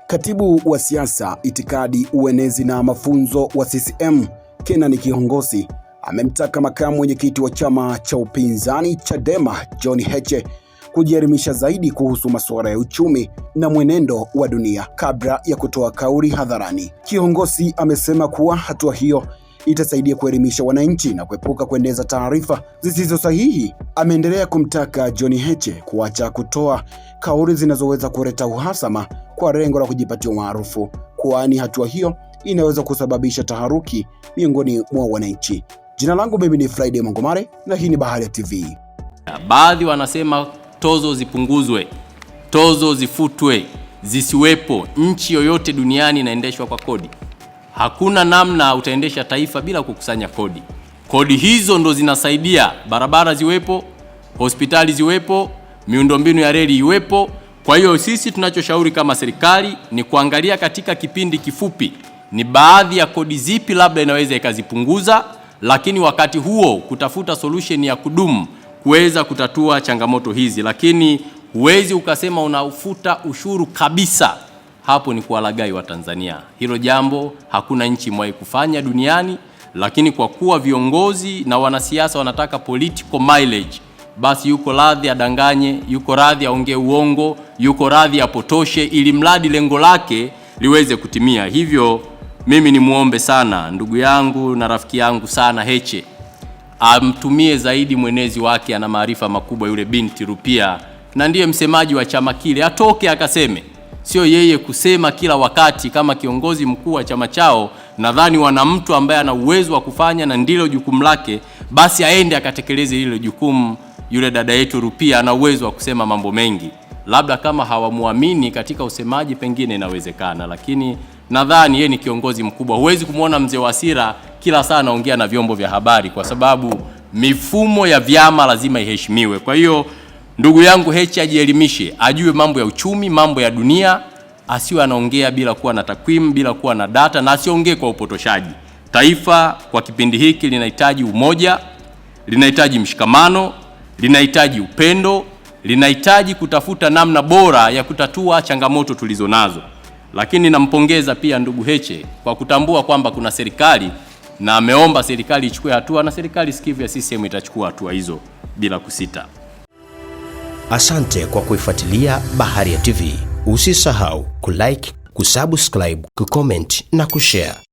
Katibu wa siasa, itikadi, uenezi na mafunzo wa CCM, Kenan Kihongosi, amemtaka makamu mwenyekiti wa chama cha upinzani Chadema John Heche kujielimisha zaidi kuhusu masuala ya uchumi na mwenendo wa dunia kabla ya kutoa kauli hadharani. Kihongosi amesema kuwa hatua hiyo itasaidia kuelimisha wananchi na kuepuka kueneza taarifa zisizo sahihi. Ameendelea kumtaka John Heche kuacha kutoa kauli zinazoweza kuleta uhasama kwa lengo la kujipatia umaarufu, kwani hatua hiyo inaweza kusababisha taharuki miongoni mwa wananchi. Jina langu mimi ni Friday Mongomare na hii ni Baharia TV. Baadhi wanasema tozo zipunguzwe, tozo zifutwe, zisiwepo. Nchi yoyote duniani inaendeshwa kwa kodi. Hakuna namna utaendesha taifa bila kukusanya kodi. Kodi hizo ndo zinasaidia barabara ziwepo, hospitali ziwepo, miundombinu ya reli iwepo. Kwa hiyo sisi tunachoshauri kama serikali ni kuangalia katika kipindi kifupi ni baadhi ya kodi zipi labda inaweza ikazipunguza, lakini wakati huo kutafuta solution ya kudumu kuweza kutatua changamoto hizi. Lakini huwezi ukasema unafuta ushuru kabisa, hapo ni kuwalaghai wa Tanzania. Hilo jambo hakuna nchi imewahi kufanya duniani, lakini kwa kuwa viongozi na wanasiasa wanataka political mileage, basi yuko radhi adanganye, yuko radhi aongee uongo, yuko radhi apotoshe ili mradi lengo lake liweze kutimia. Hivyo mimi ni muombe sana ndugu yangu na rafiki yangu sana Heche, amtumie zaidi mwenezi wake, ana maarifa makubwa yule binti Rupia, na ndiye msemaji wa chama kile, atoke akaseme. Sio yeye kusema kila wakati kama kiongozi mkuu wa chama chao. Nadhani wana mtu ambaye ana uwezo wa kufanya na ndilo jukumu lake, basi aende akatekeleze hilo jukumu. Yule dada yetu Rupia ana uwezo wa kusema mambo mengi, labda kama hawamuamini katika usemaji pengine inawezekana, lakini nadhani yeye ni kiongozi mkubwa. Huwezi kumuona mzee Wasira kila saa anaongea na vyombo vya habari, kwa sababu mifumo ya vyama lazima iheshimiwe. Kwa hiyo ndugu yangu Heche ajielimishe, ajue mambo ya uchumi, mambo ya dunia, asiwe anaongea bila kuwa na takwimu, bila kuwa na data, na asiongee kwa upotoshaji. Taifa kwa kipindi hiki linahitaji umoja, linahitaji mshikamano, linahitaji upendo, linahitaji kutafuta namna bora ya kutatua changamoto tulizonazo. Lakini nampongeza pia ndugu Heche kwa kutambua kwamba kuna serikali, na ameomba serikali ichukue hatua, na serikali sikivu ya CCM itachukua hatua hizo bila kusita. Asante kwa kuifuatilia Baharia TV. Usisahau kulike, kusubscribe, kucomment na kushare.